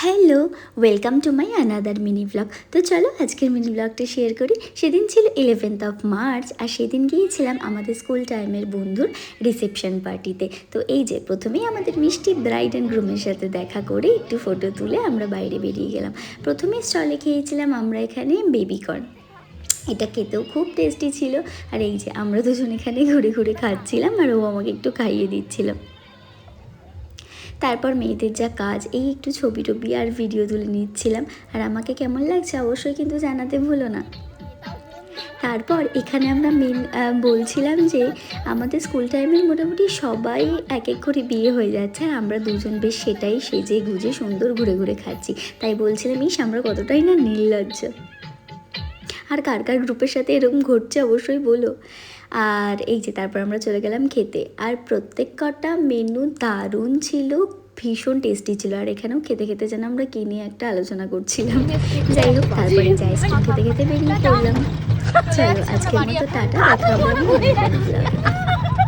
Hello, welcome to my another mini blog. তো চলো আজকের মিনি ব্লগটা শেয়ার করি। সেদিন ছিল 11th অফ মার্চ, আর সেদিন গিয়েছিলাম আমাদের স্কুল টাইমের বন্ধুর রিসেপশন পার্টিতে। তো এই যে প্রথমেই আমাদের মিষ্টি ব্রাইড অ্যান্ড গ্রুমের সাথে দেখা করে একটু ফটো তুলে আমরা বাইরে বেরিয়ে গেলাম। প্রথমে স্টলে খেয়েছিলাম আমরা এখানে বেবিকর্ন, এটা খেতেও খুব টেস্টি ছিল। আর এই যে আমরা দুজন এখানে ঘুরে ঘুরে খাচ্ছিলাম আর ও আমাকে একটু খাইয়ে দিচ্ছিল। তারপর মেয়েদের যা কাজ, এই একটু ছবি টবি আর ভিডিও তুলে নিচ্ছিলাম। আর আমাকে কেমন লাগছে অবশ্যই কিন্তু জানাতে ভুলো না। তারপর এখানে আমরা বলছিলাম যে আমাদের স্কুল টাইমের মোটামুটি সবাই এক এক করে বিয়ে হয়ে যাচ্ছে, আর আমরা দুজন বেশ সেটাই সেজে গুজে সুন্দর ঘুরে ঘুরে খাচ্ছি। তাই বলছিলাম আমরা কতটাই না নির্লজ্জ। আর কার কার গ্রুপের সাথে এরকম ঘটছে অবশ্যই বলো। আর এই যে তারপর আমরা চলে গেলাম খেতে, আর প্রত্যেক কটা মেনু দারুণ ছিল, ভীষণ টেস্টি ছিল। আর এখানেও খেতে খেতে যেন আমরা কি নিয়ে একটা আলোচনা করছিলাম। যাই হোক, তারপরে যে আইসক্রিম খেতে খেতে বেরিয়ে পড়লাম। চলো আজকের মতো টাটা, দেখা হবে আমি অন্য কোনো ব্লগে।